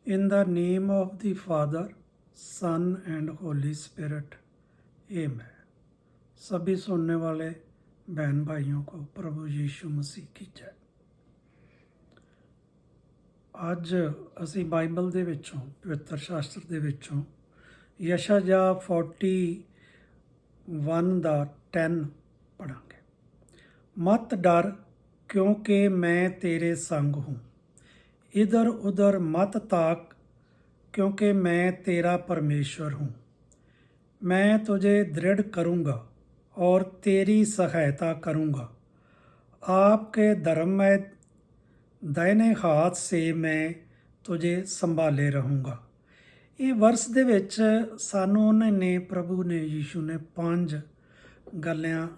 In the name of the Father, Son and Holy Spirit. Amen. सभी सुनने वाले बहन भाइयों को प्रभु यीशु मसीह की जय। ਅੱਜ ਅਸੀਂ ਬਾਈਬਲ ਦੇ ਵਿੱਚੋਂ ਪਵਿੱਤਰ ਸ਼ਾਸਤਰ ਦੇ ਵਿੱਚੋਂ ਯਸ਼ਾਯਾ 41 ਦਾ 10 ਪੜਾਂਗੇ। ਮਤ ਡਰ क्योंकि मैं तेरे संग हूँ, इधर उधर मत ताक क्योंकि मैं तेरा परमेश्वर हूँ। मैं तुझे दृढ़ करूँगा और तेरी सहायता करूँगा। आपके धर्ममय दाहिने हाथ से मैं तुझे संभाले रहूँगा। ਇਹ ਵਰਸ ਦੇ ਵਿੱਚ ਸਾਨੂੰ ਉਹਨਾਂ ਨੇ ਪ੍ਰਭੂ ਨੇ ਯੀਸ਼ੂ ਨੇ 5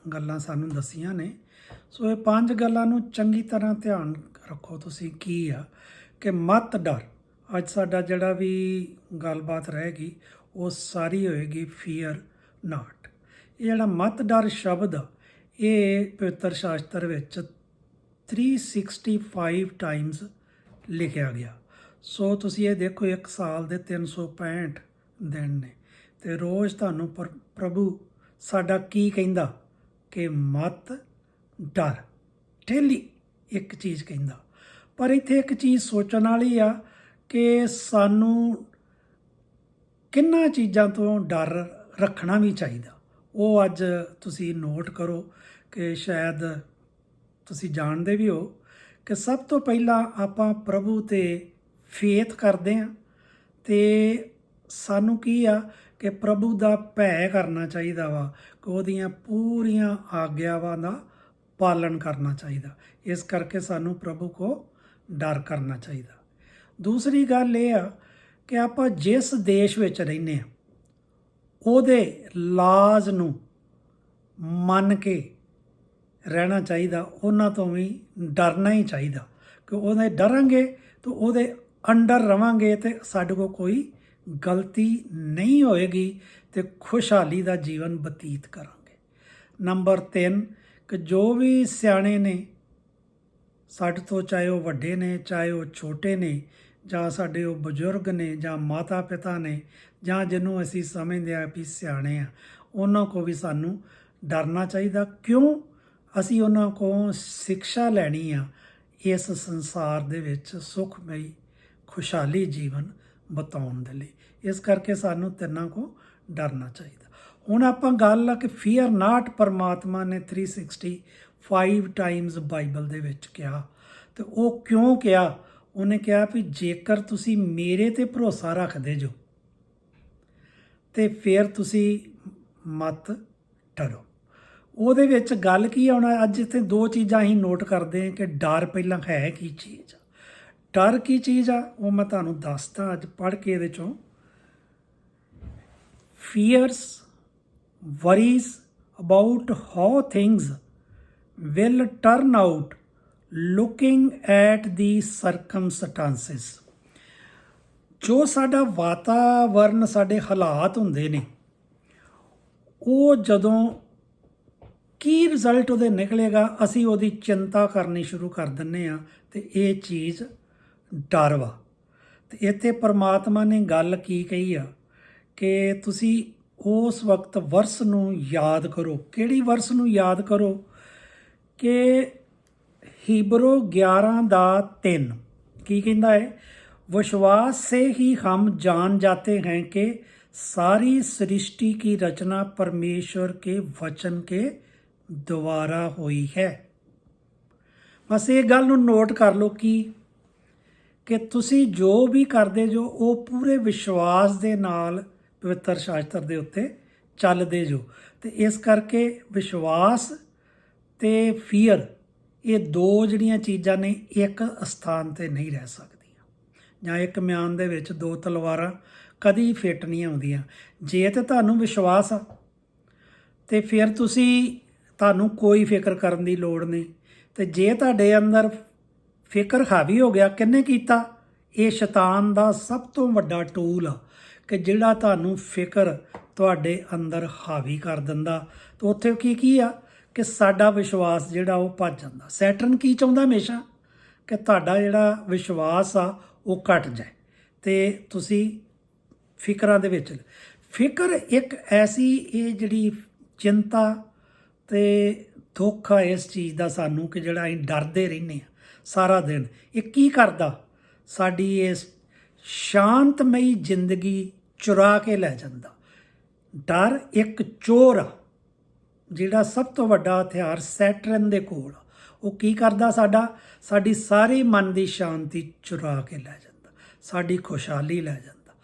ਗੱਲਾਂ ਸਾਨੂੰ ਦੱਸੀਆਂ ਨੇ। ਸੋ ਇਹ 5 ਗੱਲਾਂ ਨੂੰ ਚੰਗੀ ਤਰ੍ਹਾਂ ਧਿਆਨ ਰੱਖੋ ਤੁਸੀਂ। ਕੀ ਆ ਕਿ ਮਤ ਡਰ। ਅੱਜ ਸਾਡਾ ਜਿਹੜਾ ਵੀ ਗੱਲਬਾਤ ਰਹੇਗੀ ਉਹ ਸਾਰੀ ਹੋਏਗੀ ਫੀਅਰ ਨਾਟ। ਇਹ ਜਿਹੜਾ ਮਤ ਡਰ ਸ਼ਬਦ ਆ ਇਹ ਪਵਿੱਤਰ ਸ਼ਾਸਤਰ ਵਿੱਚ 365 ਟਾਈਮਸ ਲਿਖਿਆ ਗਿਆ। ਸੋ ਤੁਸੀਂ ਇਹ ਦੇਖੋ ਇੱਕ ਸਾਲ ਦੇ 365 ਦਿਨ ਨੇ ਅਤੇ ਰੋਜ਼ ਤੁਹਾਨੂੰ ਪ੍ਰਭੂ ਸਾਡਾ ਕੀ ਕਹਿੰਦਾ ਕਿ ਮਤ ਡਰ। ਡੇਲੀ ਇੱਕ ਚੀਜ਼ ਕਹਿੰਦਾ। ਪਰ ਇੱਥੇ ਇੱਕ ਚੀਜ਼ ਸੋਚਣ ਵਾਲੀ ਆ ਕਿ ਸਾਨੂੰ ਕਿੰਨਾ ਚੀਜ਼ਾਂ ਤੋਂ ਡਰ ਰੱਖਣਾ ਵੀ ਚਾਹੀਦਾ। ਉਹ ਅੱਜ ਤੁਸੀਂ ਨੋਟ ਕਰੋ ਕਿ ਸ਼ਾਇਦ ਤੁਸੀਂ ਜਾਣਦੇ ਵੀ ਹੋ ਕਿ ਸਭ ਤੋਂ ਪਹਿਲਾਂ ਆਪਾਂ ਪ੍ਰਭੂ 'ਤੇ ਫੇਥ ਕਰਦੇ ਹਾਂ ਅਤੇ ਸਾਨੂੰ ਕੀ ਆ ਕਿ ਪ੍ਰਭੂ ਦਾ ਭੈ ਕਰਨਾ ਚਾਹੀਦਾ ਵਾ ਕਿ ਉਹਦੀਆਂ ਪੂਰੀਆਂ ਆਗਿਆਵਾਂ ਦਾ ਪਾਲਣ ਕਰਨਾ ਚਾਹੀਦਾ। ਇਸ ਕਰਕੇ ਸਾਨੂੰ ਪ੍ਰਭੂ ਕੋ ਡਰ ਕਰਨਾ ਚਾਹੀਦਾ। ਦੂਸਰੀ ਗੱਲ ਇਹ ਆ ਕਿ ਆਪਾਂ ਜਿਸ ਦੇਸ਼ ਵਿੱਚ ਰਹਿੰਦੇ ਹਾਂ ਉਹਦੇ ਲਾਜ਼ ਨੂੰ ਮੰਨ ਕੇ ਰਹਿਣਾ ਚਾਹੀਦਾ। ਉਹਨਾਂ ਤੋਂ ਵੀ ਡਰਨਾ ਹੀ ਚਾਹੀਦਾ ਕਿ ਉਹਦੇ ਡਰਾਂਗੇ ਤਾਂ ਉਹਦੇ ਅੰਡਰ ਰਵਾਂਗੇ ਅਤੇ ਸਾਡੇ ਕੋਲ ਕੋਈ ਗਲਤੀ ਨਹੀਂ ਹੋਏਗੀ ਅਤੇ ਖੁਸ਼ਹਾਲੀ ਦਾ ਜੀਵਨ ਬਤੀਤ ਕਰਾਂਗੇ। ਨੰਬਰ 3 ਕਿ ਜੋ ਵੀ ਸਿਆਣੇ ਨੇ ਸਾਡੇ ਤੋਂ, ਚਾਹੇ ਉਹ ਵੱਡੇ ਨੇ ਚਾਹੇ ਉਹ ਛੋਟੇ ਨੇ ਜਾਂ ਸਾਡੇ ਉਹ ਬਜ਼ੁਰਗ ਨੇ ਜਾਂ ਮਾਤਾ ਪਿਤਾ ਨੇ ਜਾਂ ਜਿਹਨੂੰ ਅਸੀਂ ਸਮਝਦੇ ਹਾਂ ਵੀ ਸਿਆਣੇ ਆ, ਉਹਨਾਂ ਕੋਲ ਵੀ ਸਾਨੂੰ ਡਰਨਾ ਚਾਹੀਦਾ। ਕਿਉਂ? ਅਸੀਂ ਉਹਨਾਂ ਕੋਲ ਸਿੱਖਿਆ ਲੈਣੀ ਆ ਇਸ ਸੰਸਾਰ ਦੇ ਵਿੱਚ ਸੁਖਮਈ ਖੁਸ਼ਹਾਲੀ ਜੀਵਨ ਬਿਤਾਉਣ ਦੇ ਲਈ। ਇਸ ਕਰਕੇ ਸਾਨੂੰ ਤਿੰਨਾਂ ਕੋਲ ਡਰਨਾ ਚਾਹੀਦਾ। ਹੁਣ ਆਪਾਂ ਗੱਲ ਆ ਕਿ ਫੀਅਰ ਨਾਟ ਪਰਮਾਤਮਾ ਨੇ 365 ਟਾਈਮਸ ਬਾਈਬਲ ਦੇ ਵਿੱਚ ਕਿਹਾ। ਅਤੇ ਉਹ ਕਿਉਂ ਕਿਹਾ? ਉਹਨੇ ਕਿਹਾ ਵੀ ਜੇਕਰ ਤੁਸੀਂ ਮੇਰੇ 'ਤੇ ਭਰੋਸਾ ਰੱਖਦੇ ਜੋ ਅਤੇ ਫਿਰ ਤੁਸੀਂ ਮਤ ਡਰੋ। ਉਹਦੇ ਵਿੱਚ ਗੱਲ ਕੀ ਆਉਣਾ? ਅੱਜ ਇੱਥੇ 2 ਚੀਜ਼ਾਂ ਅਸੀਂ ਨੋਟ ਕਰਦੇ ਹਾਂ ਕਿ ਡਰ ਪਹਿਲਾਂ ਹੈ ਕੀ ਚੀਜ਼ ਆ। ਡਰ ਕੀ ਚੀਜ਼ ਆ ਉਹ ਮੈਂ ਤੁਹਾਨੂੰ ਦੱਸਦਾ ਅੱਜ ਪੜ੍ਹ ਕੇ ਇਹਦੇ 'ਚੋਂ। Fears worries about how things will turn out looking at the circumstances. ਜੋ ਸਾਡਾ ਵਾਤਾਵਰਨ ਸਾਡੇ ਹਾਲਾਤ ਹੁੰਦੇ ਨੇ ਉਹ ਜਦੋਂ ਕੀ ਰਿਜ਼ਲਟ ਉਹਦੇ ਨਿਕਲੇਗਾ ਅਸੀਂ ਉਹਦੀ ਚਿੰਤਾ ਕਰਨੀ ਸ਼ੁਰੂ ਕਰ ਦਿੰਦੇ ਹਾਂ ਅਤੇ ਇਹ ਚੀਜ਼ ਡਰ ਵਾ। ਅਤੇ ਇੱਥੇ ਪਰਮਾਤਮਾ ਨੇ ਗੱਲ ਕੀ ਕਹੀ ਆ ਕਿ ਤੁਸੀਂ ਉਸ ਵਕਤ ਵਰਸ ਨੂੰ ਯਾਦ ਕਰੋ। ਕਿਹੜੀ ਵਰਸ ਨੂੰ ਯਾਦ ਕਰੋ? ਕਿ ਹੀਬਰੂ 11 ਦਾ 3 ਕੀ ਕਹਿੰਦਾ ਹੈ? विश्वास से ही हम जान जाते हैं कि सारी सृष्टि की रचना परमेश्वर के वचन के द्वारा हुई है। बस ये गल नूं नोट कर लो कि तुसी जो भी करदे जो वो पूरे विश्वास दे नाल पवित्र शास्त्र दे उत्ते चलदे जो। ते इस करके विश्वास ते फीयर ये 2 जिहड़ियां चीज़ां ने एक स्थान ते नहीं रह सकदी ਜਾਂ ਇੱਕ ਮਿਆਨ ਦੇ ਵਿੱਚ 2 ਤਲਵਾਰਾਂ ਕਦੀ ਫਿੱਟ ਨਹੀਂ ਆਉਂਦੀਆਂ। ਜੇ ਤਾਂ ਤੁਹਾਨੂੰ ਵਿਸ਼ਵਾਸ ਆ ਅਤੇ ਫਿਰ ਤੁਹਾਨੂੰ ਕੋਈ ਫਿਕਰ ਕਰਨ ਦੀ ਲੋੜ ਨਹੀਂ। ਅਤੇ ਜੇ ਤੁਹਾਡੇ ਅੰਦਰ ਫਿਕਰ ਹਾਵੀ ਹੋ ਗਿਆ, ਕਿਹਨੇ ਕੀਤਾ? ਇਹ ਸ਼ੈਤਾਨ ਦਾ ਸਭ ਤੋਂ ਵੱਡਾ ਟੂਲ ਆ ਕਿ ਜਿਹੜਾ ਤੁਹਾਨੂੰ ਫਿਕਰ ਤੁਹਾਡੇ ਅੰਦਰ ਹਾਵੀ ਕਰ ਦਿੰਦਾ। ਤਾਂ ਉੱਥੇ ਕੀ ਆ ਕਿ ਸਾਡਾ ਵਿਸ਼ਵਾਸ ਜਿਹੜਾ ਉਹ ਭੱਜ ਜਾਂਦਾ। ਸੈਟਰਨ ਕੀ ਚਾਹੁੰਦਾ ਹਮੇਸ਼ਾ? ਕਿ ਤੁਹਾਡਾ ਜਿਹੜਾ ਵਿਸ਼ਵਾਸ ਆ ਉਹ ਘਟ ਜਾਏ ਤੇ ਤੁਸੀਂ ਫਿਕਰਾਂ ਦੇ ਵਿੱਚ। ਫਿਕਰ ਇੱਕ ਐਸੀ ਇਹ ਜਿਹੜੀ ਚਿੰਤਾ ਤੇ ਦੁੱਖ ਆ ਇਸ ਚੀਜ਼ ਦਾ ਸਾਨੂੰ ਕਿ ਜਿਹੜਾ ਅਸੀਂ ਡਰਦੇ ਰਹਿੰਦੇ ਆ ਸਾਰਾ ਦਿਨ। ਇਹ ਕੀ ਕਰਦਾ? ਸਾਡੀ ਇਸ ਸ਼ਾਂਤਮਈ ਜ਼ਿੰਦਗੀ ਚੁਰਾ ਕੇ ਲੈ ਜਾਂਦਾ। ਡਰ ਇੱਕ ਚੋਰ ਆ, ਜਿਹੜਾ ਸਭ ਤੋਂ ਵੱਡਾ ਹਥਿਆਰ ਸੈਟਰਨ ਦੇ ਕੋਲ ਆ। ਉਹ ਕੀ ਕਰਦਾ? ਸਾਡੀ ਸਾਰੀ ਮਨ ਦੀ ਸ਼ਾਂਤੀ ਚੁਰਾ ਕੇ ਲੈ ਜਾਂਦਾ, ਸਾਡੀ ਖੁਸ਼ਹਾਲੀ ਲੈ ਜਾਂਦਾ।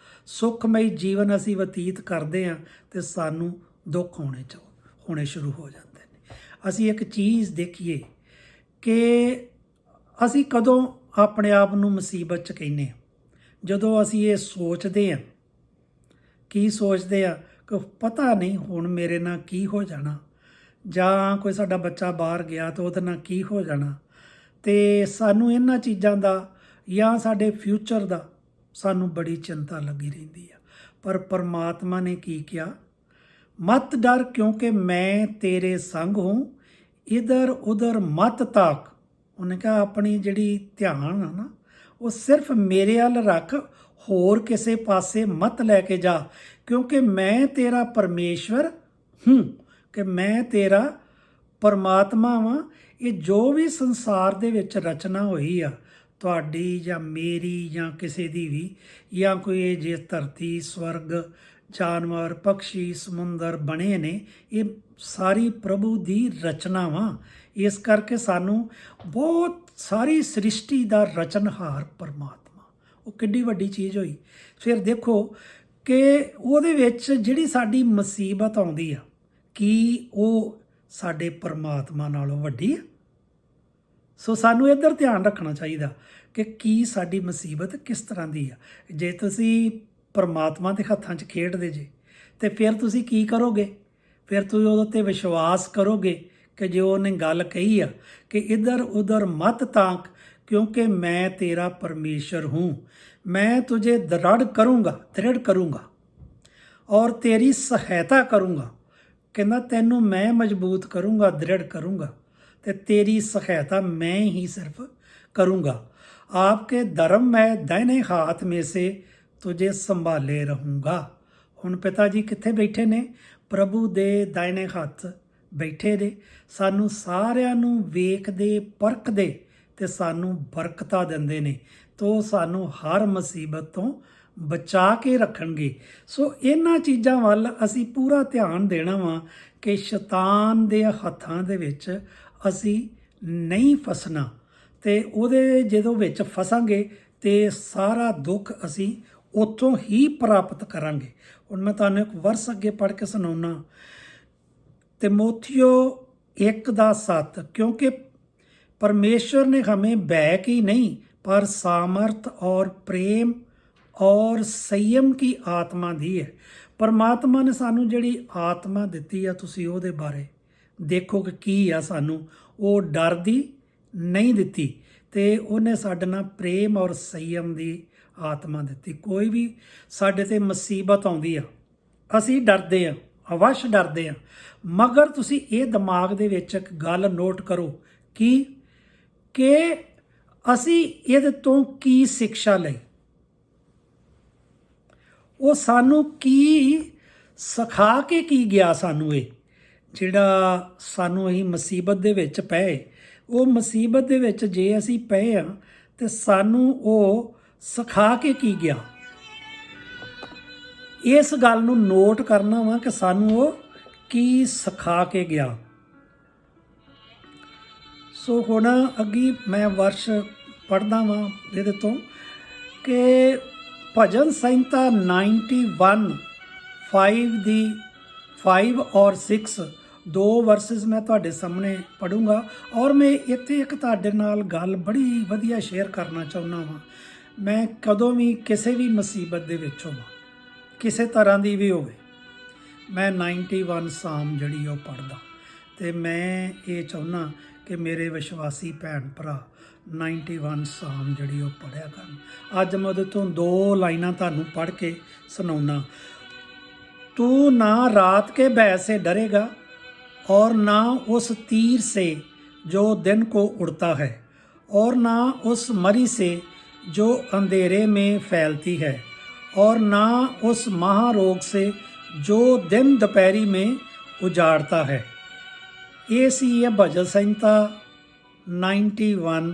ਸੁਖਮਈ ਜੀਵਨ ਅਸੀਂ ਬਤੀਤ ਕਰਦੇ ਹਾਂ ਤੇ ਸਾਨੂੰ ਦੁੱਖ ਹੋਣੇ ਸ਼ੁਰੂ ਹੋ ਜਾਂਦੇ ਨੇ। ਅਸੀਂ ਇੱਕ ਚੀਜ਼ ਦੇਖੀਏ ਕਿ ਅਸੀਂ ਕਦੋਂ ਆਪਣੇ ਆਪ ਨੂੰ ਮੁਸੀਬਤ 'ਚ ਕਹਿੰਦੇ ਹਾਂ? ਜਦੋਂ ਅਸੀਂ ਇਹ ਸੋਚਦੇ ਹਾਂ। ਕੀ ਸੋਚਦੇ ਆ? ਕਿ ਪਤਾ ਨਹੀਂ ਹੁਣ ਮੇਰੇ ਨਾਲ ਕੀ ਹੋ ਜਾਣਾ, ਜਾਂ ਕੋਈ ਸਾਡਾ ਬੱਚਾ ਬਾਹਰ ਗਿਆ ਤਾਂ ਉਹਦੇ ਨਾਲ ਕੀ ਹੋ ਜਾਣਾ। ਤੇ ਸਾਨੂੰ ਇਹਨਾਂ ਚੀਜ਼ਾਂ ਦਾ ਜਾਂ ਸਾਡੇ ਫਿਊਚਰ ਦਾ ਸਾਨੂੰ ਬੜੀ ਚਿੰਤਾ ਲੱਗੀ ਰਹਿੰਦੀ ਆ। ਪਰ ਪਰਮਾਤਮਾ ਨੇ ਕੀ ਕਿਹਾ? ਮਤ ਡਰ ਕਿਉਂਕਿ ਮੈਂ ਤੇਰੇ ਸੰਗ ਹੂੰ, ਇਧਰ ਉਧਰ ਮਤ ਤਾਕ। ਉਹਨੇ ਕਿਹਾ ਆਪਣੀ ਜਿਹੜੀ ਧਿਆਨ ਆ ਨਾ, ਉਹ ਸਿਰਫ ਮੇਰੇ ਵੱਲ ਰੱਖ, ਹੋਰ ਕਿਸੇ ਪਾਸੇ ਮਤ ਲੈ ਕੇ ਜਾ, ਕਿਉਂਕਿ ਮੈਂ ਤੇਰਾ ਪਰਮੇਸ਼ਵਰ ਹੂੰ, ਕਿ ਮੈਂ ਤੇਰਾ ਪਰਮਾਤਮਾ ਵਾਂ। ਇਹ ਜੋ ਵੀ ਸੰਸਾਰ ਦੇ ਵਿੱਚ ਰਚਨਾ ਹੋਈ ਆ, ਤੁਹਾਡੀ ਜਾਂ ਮੇਰੀ ਜਾਂ ਕਿਸੇ ਦੀ ਵੀ, ਜਾਂ ਕੋਈ ਇਹ ਜੇ ਧਰਤੀ, ਸਵਰਗ, ਜਾਨਵਰ, ਪੰਛੀ, ਸਮੁੰਦਰ ਬਣੇ ਨੇ, ਇਹ ਸਾਰੀ ਪ੍ਰਭੂ ਦੀ ਰਚਨਾ ਵਾ। ਇਸ ਕਰਕੇ ਸਾਨੂੰ ਬਹੁਤ ਸਾਰੀ ਸ੍ਰਿਸ਼ਟੀ ਦਾ ਰਚਨਹਾਰ ਪਰਮਾਤਮਾ, ਉਹ ਕਿੱਡੀ ਵੱਡੀ ਚੀਜ਼ ਹੋਈ। ਫਿਰ ਦੇਖੋ ਕਿ ਉਹਦੇ ਵਿੱਚ ਜਿਹੜੀ ਸਾਡੀ ਮੁਸੀਬਤ ਆਉਂਦੀ ਆ, ਕੀ ਉਹ ਸਾਡੇ ਪਰਮਾਤਮਾ ਨਾਲੋਂ ਵੱਡੀ ਆ? ਸੋ ਸਾਨੂੰ ਇੱਧਰ ਧਿਆਨ ਰੱਖਣਾ ਚਾਹੀਦਾ ਕਿ ਕੀ ਸਾਡੀ ਮੁਸੀਬਤ ਕਿਸ ਤਰ੍ਹਾਂ ਦੀ ਆ। ਜੇ ਤੁਸੀਂ ਪਰਮਾਤਮਾ ਦੇ ਹੱਥਾਂ 'ਚ ਖੇਡਦੇ ਜੇ ਤੇ ਫਿਰ ਤੁਸੀਂ ਕੀ ਕਰੋਗੇ? ਫਿਰ ਤੁਸੀਂ ਉਹਦੇ 'ਤੇ ਵਿਸ਼ਵਾਸ ਕਰੋਗੇ ਕਿ ਜੋ ਉਹਨੇ ਗੱਲ ਕਹੀ ਆ ਕਿ ਇੱਧਰ ਉਧਰ ਮਤ ਤਾਕ, ਕਿਉਂਕਿ ਮੈਂ ਤੇਰਾ ਪਰਮੇਸ਼ਰ ਹੂੰ, ਮੈਂ ਤੁਝੇ ਦ੍ਰਿੜ ਕਰੂੰਗਾ ਔਰ ਤੇਰੀ ਸਹਾਇਤਾ ਕਰੂੰਗਾ। ਕਹਿੰਦਾ ਤੈਨੂੰ ਮੈਂ ਮਜ਼ਬੂਤ ਕਰੂੰਗਾ, ਦ੍ਰਿੜ ਕਰੂੰਗਾ, ਤੇ ਤੇਰੀ ਸਹਾਇਤਾ ਮੈਂ ਹੀ ਸਿਰਫ ਕਰੂੰਗਾ। आपके धर्म में दाहिने हाथ में से तुझे संभाले रहूँगा। ਹੁਣ ਪਿਤਾ ਜੀ ਕਿੱਥੇ ਬੈਠੇ ਨੇ? ਪ੍ਰਭੂ ਦੇ ਦਾਇਨੇ ਹੱਥ ਬੈਠੇ ਨੇ। ਸਾਨੂੰ ਸਾਰਿਆਂ ਨੂੰ ਵੇਖਦੇ ਪਰਖਦੇ ਤੇ ਸਾਨੂੰ ਬਰਕਤਾਂ ਦਿੰਦੇ ਨੇ, ਤੋ ਸਾਨੂੰ ਹਰ ਮੁਸੀਬਤ ਤੋਂ ਬਚਾ ਕੇ ਰੱਖਣਗੇ। ਸੋ ਇਹਨਾਂ ਚੀਜ਼ਾਂ ਵੱਲ ਅਸੀਂ ਪੂਰਾ ਧਿਆਨ ਦੇਣਾ ਵਾ ਕਿ ਸ਼ੈਤਾਨ ਦੇ ਹੱਥਾਂ ਦੇ ਵਿੱਚ ਅਸੀਂ ਨਹੀਂ ਫਸਣਾ, ਤੇ ਉਹਦੇ ਜਦੋਂ ਵਿੱਚ ਫਸਾਂਗੇ ਤੇ ਸਾਰਾ ਦੁੱਖ ਅਸੀਂ ਉੱਥੋਂ ਹੀ ਪ੍ਰਾਪਤ ਕਰਾਂਗੇ। ਹੁਣ ਮੈਂ ਤੁਹਾਨੂੰ ਇੱਕ ਵਰਸ ਅੱਗੇ ਪੜ੍ਹ ਕੇ ਸੁਣਾਉਣਾ, ਤਿਮੋਥਿਓ 1:7, क्योंकि परमेश्वर ने हमें भय की नहीं पर सामर्थ और प्रेम और संयम की आत्मा दी है। परमात्मा ने सानू ਜਿਹੜੀ ਆਤਮਾ ਦਿੱਤੀ ਆ, ਤੁਸੀਂ ਉਹਦੇ ਬਾਰੇ ਦੇਖੋ ਕਿ ਕੀ ਆ। ਸਾਨੂੰ ਉਹ ਡਰ ਦੀ ਨਹੀਂ ਦਿੱਤੀ, ਤੇ ਉਹਨੇ ਸਾਡੇ ਨਾਲ ਪ੍ਰੇਮ ਔਰ ਸੰਯਮ ਦੀ ਆਤਮਾ ਦਿੱਤੀ। ਕੋਈ ਵੀ ਸਾਡੇ ਤੇ ਮੁਸੀਬਤ ਆਉਂਦੀ ਆ, ਅਸੀਂ ਡਰਦੇ ਆ, ਅਵਸ਼ ਡਰਦੇ ਆ, ਮਗਰ ਤੁਸੀਂ ਇਹ ਦਿਮਾਗ ਦੇ ਵਿੱਚ ਇੱਕ ਗੱਲ ਨੋਟ ਕਰੋ ਕਿ ਅਸੀਂ ਇਹਦੇ ਤੋਂ ਕੀ ਸਿੱਖਿਆ ਲਈ, ਉਹ ਸਾਨੂੰ ਕੀ ਸਿਖਾ ਕੇ ਕੀ ਗਿਆ। ਸਾਨੂੰ ਇਹ ਜਿਹੜਾ ਸਾਨੂੰ ਅਸੀਂ ਮੁਸੀਬਤ ਦੇ ਵਿੱਚ ਪਏ, ਉਹ ਮੁਸੀਬਤ ਦੇ ਵਿੱਚ ਜੇ ਅਸੀਂ ਪਏ ਆ ਤੇ ਸਾਨੂੰ ਉਹ ਸਿਖਾ ਕੇ ਕੀ ਗਿਆ। ਇਸ ਗੱਲ ਨੂੰ ਨੋਟ ਕਰਨਾ ਵਾ ਕਿ ਸਾਨੂੰ ਉਹ ਕੀ ਸਿਖਾ ਕੇ ਗਿਆ। ਸੋ ਹੁਣ ਅੱਗੇ ਮੈਂ ਵਰਸ਼ ਪੜ੍ਹਦਾ ਵਾਂ ਇਹਦੇ ਤੋਂ ਕਿ ਭਜਨ ਸੰਹਿਤਾ 91:5 ਦੀ 5 ਔਰ 6 ਦੋ ਵਰਸਿਸ ਮੈਂ ਤੁਹਾਡੇ ਸਾਹਮਣੇ ਪੜੂੰਗਾ। ਔਰ ਮੈਂ ਇੱਥੇ ਇੱਕ ਤੁਹਾਡੇ ਨਾਲ ਗੱਲ ਬੜੀ ਵਧੀਆ ਸ਼ੇਅਰ ਕਰਨਾ ਚਾਹੁੰਦਾ ਵਾਂ। ਮੈਂ ਕਦੋਂ ਵੀ ਕਿਸੇ ਵੀ ਮੁਸੀਬਤ ਦੇ ਵਿੱਚ ਹੋਵਾਂ, ਕਿਸੇ ਤਰ੍ਹਾਂ ਦੀ ਵੀ ਹੋਵੇ, ਮੈਂ 91 ਸਾਮ ਜਿਹੜੀ ਉਹ ਪੜ੍ਹਦਾ, ਅਤੇ ਮੈਂ ਇਹ ਚਾਹੁੰਦਾ ਕਿ ਮੇਰੇ ਵਿਸ਼ਵਾਸੀ ਭੈਣ ਭਰਾ 91 ਸਾਮ ਜਿਹੜੀ ਉਹ ਪੜ੍ਹਿਆ ਕਰਨ। ਅੱਜ ਮੈਂ ਉਹਦੇ ਤੋਂ 2 ਲਾਈਨਾਂ ਤੁਹਾਨੂੰ ਪੜ੍ਹ ਕੇ ਸੁਣਾਉਣਾ। ਤੂੰ ਨਾ ਰਾਤ के भय से डरेगा और ना उस तीर से जो दिन को उड़ता है और ना उस मरी से जो अंधेरे में फैलती है, और ना उस महारोग से जो दिन दोपहरी में उजाड़ता है। ये सी है भजन संहिता 91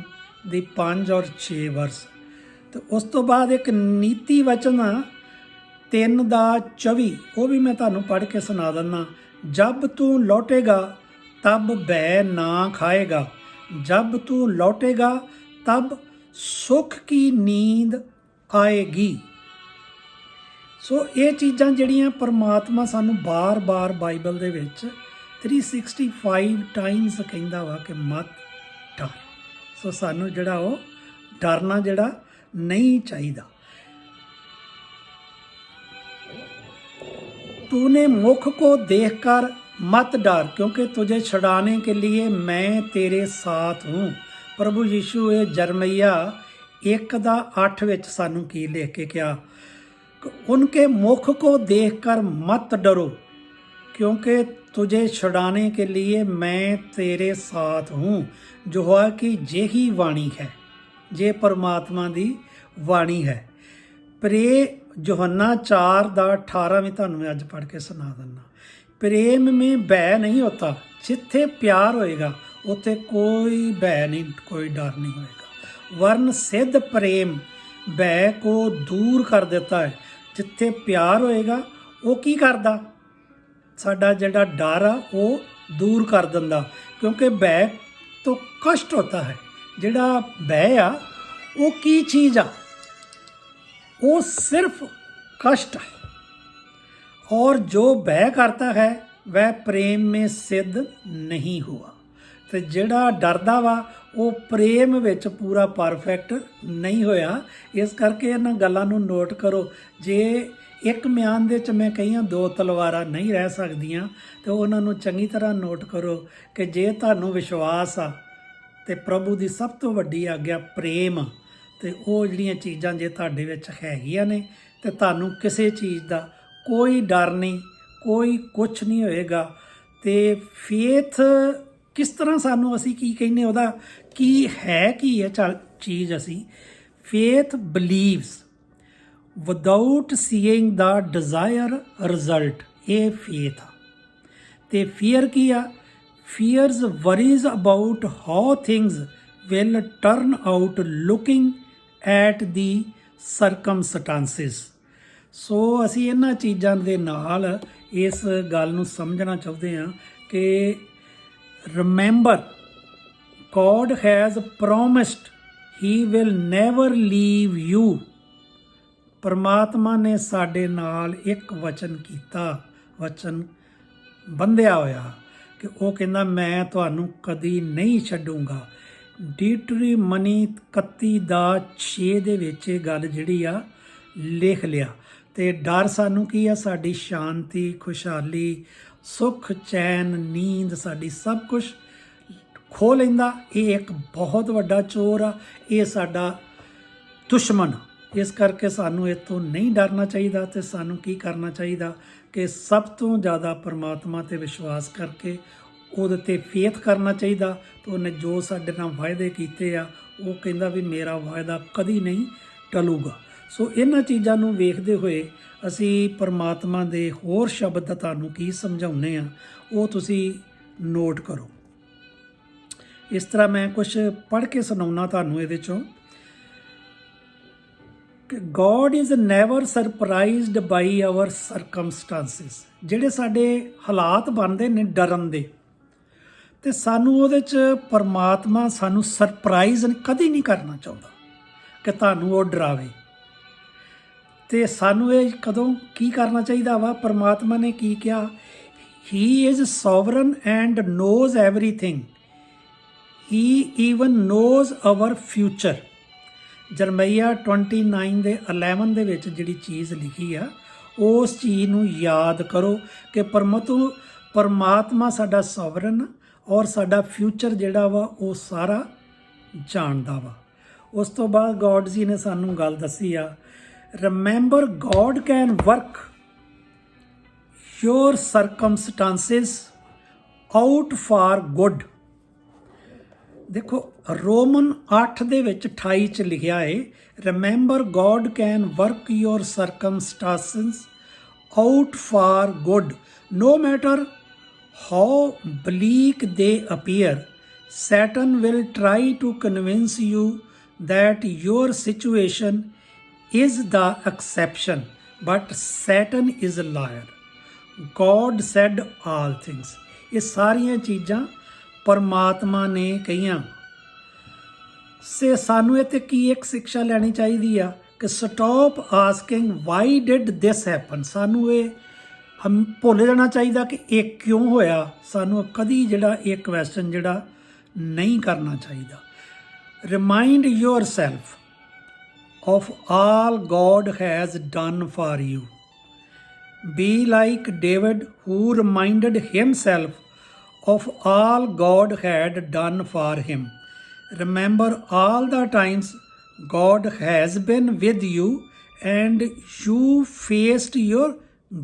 ਦੀ 5 और 6 वर्ष। तो उस तो बाद एक नीति वचन 3 ਦਾ 24, वो भी मैं ਤੁਹਾਨੂੰ पढ़ के सुना दिना। जब तू लौटेगा तब बै ना खाएगा, जब तू लौटेगा तब सुख की नींद आएगी। सो ये चीज़ां ਜਿਹੜੀਆਂ परमात्मा सानू बार बार बाइबल ਦੇ ਵਿੱਚ 365 टाइम्स ਕਹਿੰਦਾ ਵਾ कि मत डर। सो सानू ਜਿਹੜਾ ਉਹ ਡਰਨਾ ਜਿਹੜਾ नहीं चाहिदा। तूने मुख को देखकर मत डर, क्योंकि तुझे छुड़ाने के लिए मैं तेरे साथ हूँ। प्रभु यीशु ये जरमैया 1:8 ਵਿੱਚ ਸਾਨੂੰ ਕੀ ਲਿਖ ਕੇ ਕਿਹਾ, उनके मुख को देखकर मत डरो, क्योंकि तुझे छुड़ाने के लिए मैं तेरे साथ हूँ। जो है कि जेही वाणी है, जे परमात्मा दी वाणी है। प्रे यूहन्ना 4:18 में ਤੁਹਾਨੂੰ मैं अज पढ़ के सुना दिना। प्रेम में भय नहीं होता, जिथे प्यार होएगा उत्थे कोई भय नहीं, कोई डर नहीं होएगा। वर्ण सिद्ध प्रेम भय को दूर कर देता है। जिथे प्यार होएगा वो की करदा, साडा जिहड़ा डर आ वो दूर कर दिंदा, क्योंकि भय तो कष्ट होता है। जिहड़ा भय आ वो की चीज़ आ, वो सिर्फ कष्ट है। और जो भय करता है वह प्रेम में सिद्ध नहीं हुआ। तो जिहड़ा डरदा वा वो प्रेम विच पूरा परफेक्ट नहीं होया। इस करके इन्हां गल्लां नूं नोट करो। जे एक म्यान दे च मैं कहियां 2 तलवारां नहीं रह सकदियां, तो उन्हां नूं चंगी तरह नोट करो कि जे तुहानूं विश्वास आ ते प्रभु दी सब तो वड्डी आग्या प्रेम, ते ਉਹ ਜਿਹੜੀਆਂ ਚੀਜ਼ਾਂ ਜੇ ਤੁਹਾਡੇ ਵਿੱਚ ਹੈਗੀਆਂ ਨੇ ਤੇ ਤੁਹਾਨੂੰ ਕਿਸੇ ਚੀਜ਼ ਦਾ ਕੋਈ ਡਰ ਨਹੀਂ, ਕੋਈ ਕੁਛ ਨਹੀਂ ਹੋਏਗਾ। ਤੇ ਫੇਥ ਕਿਸ ਤਰ੍ਹਾਂ ਸਾਨੂੰ ਅਸੀਂ ਕੀ ਕਹਿੰਦੇ, ਉਹਦਾ ਕੀ ਹੈ, ਕੀ ਹੈ ਚੀਜ਼ ਅਸੀਂ ਫੇਥ ਬਿਲੀਵਸ ਵਿਦਆਊਟ ਸੀਇੰਗ ਦਾ ਡਿਜ਼ਾਇਰ ਰਿਜ਼ਲਟ, ਇਹ ਫੇਥ ਆ। ਤੇ ਫੀਅਰ ਕੀ ਆ, fears worries about how things will turn out looking at the circumstances। ਸੋ ਅਸੀਂ ਇਹਨਾਂ ਚੀਜ਼ਾਂ ਦੇ ਨਾਲ ਇਸ ਗੱਲ ਨੂੰ ਸਮਝਣਾ ਚਾਹੁੰਦੇ ਹਾਂ ਕਿ remember God has promised he will never leave you। ਪਰਮਾਤਮਾ ਨੇ ਸਾਡੇ ਨਾਲ ਇੱਕ ਵਚਨ ਕੀਤਾ, ਵਚਨ ਬੰਧਿਆ ਹੋਇਆ ਕਿ ਉਹ ਕਹਿੰਦਾ ਮੈਂ ਤੁਹਾਨੂੰ ਕਦੀ ਨਹੀਂ ਛੱਡੂੰਗਾ। ਡਿਟਰੀਮਨੀ 31:6 ਦੇ ਵਿੱਚ ਇਹ ਗੱਲ ਜਿਹੜੀ ਆ ਲਿਖ ਲਿਆ। ਤੇ ਡਰ ਸਾਨੂੰ ਕੀ ਆ, ਸਾਡੀ ਸ਼ਾਂਤੀ, ਖੁਸ਼ਹਾਲੀ, ਸੁੱਖ, ਚੈਨ, ਨੀਂਦ, ਸਾਡੀ ਸਭ ਕੁਝ ਖੋਹ ਲੈਂਦਾ। ਇਹ ਇੱਕ ਬਹੁਤ ਵੱਡਾ ਚੋਰ ਆ, ਇਹ ਸਾਡਾ ਦੁਸ਼ਮਣ। ਇਸ ਕਰਕੇ ਸਾਨੂੰ ਇਹ ਤੋਂ ਨਹੀਂ ਡਰਨਾ ਚਾਹੀਦਾ। ਤੇ ਸਾਨੂੰ ਕੀ ਕਰਨਾ ਚਾਹੀਦਾ ਕਿ ਸਭ ਤੋਂ ਜ਼ਿਆਦਾ ਪਰਮਾਤਮਾ 'ਤੇ ਵਿਸ਼ਵਾਸ ਕਰਕੇ ਉਹਦੇ 'ਤੇ ਫੇਥ ਕਰਨਾ ਚਾਹੀਦਾ। ਤੇ ਉਹਨੇ ਜੋ ਸਾਡੇ ਨਾਲ ਵਾਅਦੇ ਕੀਤੇ ਆ, ਉਹ ਕਹਿੰਦਾ ਵੀ ਮੇਰਾ ਵਾਅਦਾ ਕਦੀ ਨਹੀਂ ਟਲੂਗਾ। ਸੋ ਇਹਨਾਂ ਚੀਜ਼ਾਂ ਨੂੰ ਵੇਖਦੇ ਹੋਏ ਅਸੀਂ ਪਰਮਾਤਮਾ ਦੇ ਹੋਰ ਸ਼ਬਦ ਤੁਹਾਨੂੰ ਕੀ ਸਮਝਾਉਂਦੇ ਆ, ਉਹ ਤੁਸੀਂ ਨੋਟ ਕਰੋ। ਇਸ ਤਰ੍ਹਾਂ ਮੈਂ ਕੁਝ ਪੜ੍ਹ ਕੇ ਸੁਣਾਉਣਾ ਤੁਹਾਨੂੰ ਇਹਦੇ 'ਚੋਂ ਕਿ God is never surprised by our circumstances। ਜਿਹੜੇ ਸਾਡੇ ਹਾਲਾਤ ਬਣਦੇ ਨੇ ਡਰਨ ਦੇ, ਤੇ ਸਾਨੂੰ ਉਹਦੇ 'ਚ ਪਰਮਾਤਮਾ ਸਾਨੂੰ ਸਰਪ੍ਰਾਈਜ਼ ਕਦੀ ਨਹੀਂ ਕਰਨਾ ਚਾਹੁੰਦਾ ਕਿ ਤੁਹਾਨੂੰ ਉਹ ਡਰਾਵੇ। ਤੇ ਸਾਨੂੰ ਇਹ ਕਦੋਂ ਕੀ ਕਰਨਾ ਚਾਹੀਦਾ ਵਾ, ਪਰਮਾਤਮਾ ਨੇ ਕੀ ਕਿਹਾ, He is sovereign and knows everything, He even knows our future। ਜਰਮਈਆ 29:11 ਦੇ ਵਿੱਚ ਜਿਹੜੀ ਚੀਜ਼ ਲਿਖੀ ਆ, ਉਸ ਚੀਜ਼ ਨੂੰ ਯਾਦ ਕਰੋ ਕਿ ਪਰਮਾਤਮਾ ਸਾਡਾ ਸੋਵਰਨ ਔਰ ਸਾਡਾ ਫਿਊਚਰ ਜਿਹੜਾ ਵਾ ਉਹ ਸਾਰਾ ਜਾਣਦਾ ਵਾ। ਉਸ ਤੋਂ ਬਾਅਦ ਗੋਡ ਜੀ ਨੇ ਸਾਨੂੰ ਗੱਲ ਦੱਸੀ ਆ, remember God can work your circumstances out for good। ਦੇਖੋ ਰੋਮਨ 8 ਦੇ ਵਿੱਚ 28 ਚ ਲਿਖਿਆ ਹੈ, remember God can work your circumstances out for good no matter how bleak they appear. Satan will try to convince you that your situation is the exception, but Satan is a liar. God said all things. ਇਹ ਸਾਰੀਆਂ ਚੀਜ਼ਾਂ ਪਰਮਾਤਮਾ ਨੇ ਕਹੀਆਂ। ਸਾਨੂੰ ਇਹ ਤੇ ਕੀ ਇੱਕ ਸਿੱਖਿਆ ਲੈਣੀ ਚਾਹੀਦੀ ਆ ਕਿ stop asking why did this happen. ਸਾਨੂੰ ਇਹ ਭੁੱਲ ਜਾਣਾ ਚਾਹੀਦਾ ਕਿ ਇਹ ਕਿਉਂ ਹੋਇਆ। ਸਾਨੂੰ ਕਦੀ ਜਿਹੜਾ ਇਹ ਕੁਐਸਚਨ ਜਿਹੜਾ ਨਹੀਂ ਕਰਨਾ ਚਾਹੀਦਾ। Remind your self of all God has done for you. Be like David, who reminded himself of all God had done for him. Remember all the times God has been with you and you faced your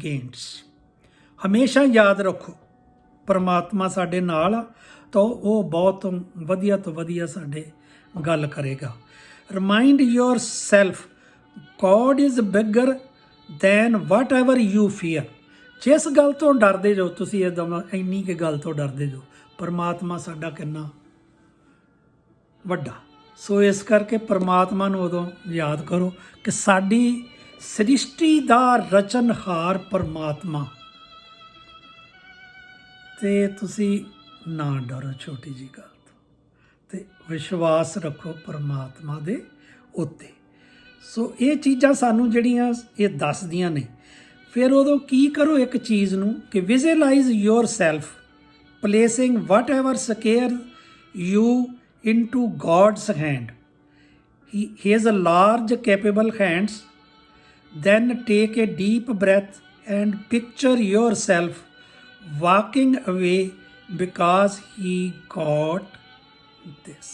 gains. ਹਮੇਸ਼ਾ ਯਾਦ ਰੱਖੋ ਪਰਮਾਤਮਾ ਸਾਡੇ ਨਾਲ ਆ ਤਾਂ ਉਹ ਬਹੁਤ ਵਧੀਆ ਤੋਂ ਵਧੀਆ ਸਾਡੇ ਗੱਲ ਕਰੇਗਾ। Remind yourself, God is bigger than whatever you fear. ਜਿਸ ਗੱਲ ਤੋਂ ਡਰਦੇ ਜੋ ਤੁਸੀਂ ਇਹ ਇੰਨੀ ਕਿ ਗੱਲ ਤੋਂ ਡਰਦੇ ਜੋ, ਪਰਮਾਤਮਾ ਸਾਡਾ ਕਿੰਨਾ ਵੱਡਾ। ਸੋ ਇਸ ਕਰਕੇ ਪਰਮਾਤਮਾ ਨੂੰ ਉਦੋਂ ਯਾਦ ਕਰੋ ਕਿ ਸਾਡੀ ਸ੍ਰਿਸ਼ਟੀ ਦਾ ਰਚਨਹਾਰ ਪਰਮਾਤਮਾ, ਤੇ ਤੁਸੀਂ ਨਾ ਡਰੋ ਛੋਟੀ ਜੀ ਗੱਲ ਤੋਂ, ਤੇ ਵਿਸ਼ਵਾਸ ਰੱਖੋ ਪਰਮਾਤਮਾ ਦੇ ਉੱਤੇ। ਸੋ ਇਹ ਚੀਜ਼ਾਂ ਸਾਨੂੰ ਜਿਹੜੀਆਂ ਇਹ ਦੱਸਦੀਆਂ ਨੇ। ਫਿਰ ਉਦੋਂ ਕੀ ਕਰੋ ਇੱਕ ਚੀਜ਼ ਨੂੰ ਕਿ visualize yourself placing whatever scare you into God's hand. He has a large capable hands. Then take a deep breath and picture yourself walking away because he got this.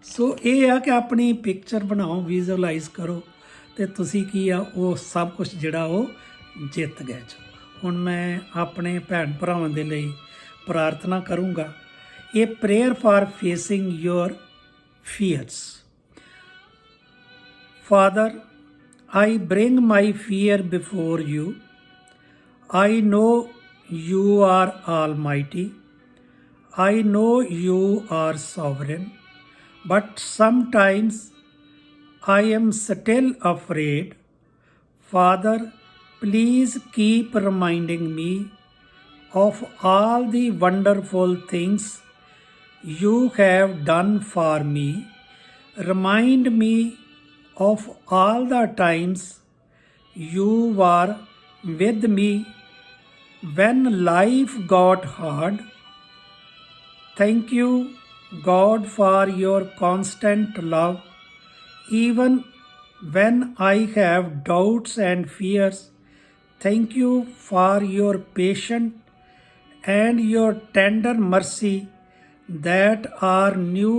ਸੋ ਇਹ ਆ ਕਿ ਆਪਣੀ picture ਬਣਾਓ, visualise ਕਰੋ, ਤੇ ਤੁਸੀਂ ਕੀ ਆ ਉਹ ਸਭ ਕੁਝ ਜਿਹੜਾ ਉਹ ਜਿੱਤ ਗਏ ਜੋ। ਹੁਣ ਮੈਂ ਆਪਣੇ ਭੈਣ ਭਰਾਵਾਂ ਦੇ ਲਈ ਪ੍ਰਾਰਥਨਾ ਕਰੂੰਗਾ। A prayer for facing your fears. Father, I bring my fear before you. I know you are almighty. I know you are sovereign. But sometimes I am still afraid. Father, please keep reminding me of all the wonderful things you have done for me. Remind me of all the times you were with me when life got hard. Thank you, God, for your constant love. Even when I have doubts and fears, thank you for your patience and your tender mercy that are new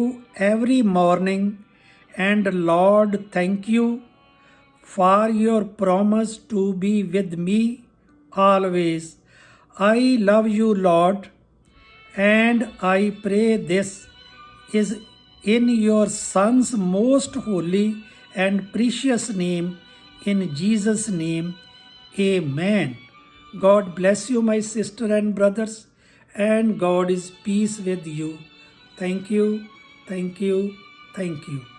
every morning. And Lord, thank you for your promise to be with me always. I love you, Lord, and I pray this is in your Son's most holy and precious name, in Jesus' name, amen. God bless you, my sister and brothers, and God is peace with you. Thank you, thank you, thank you.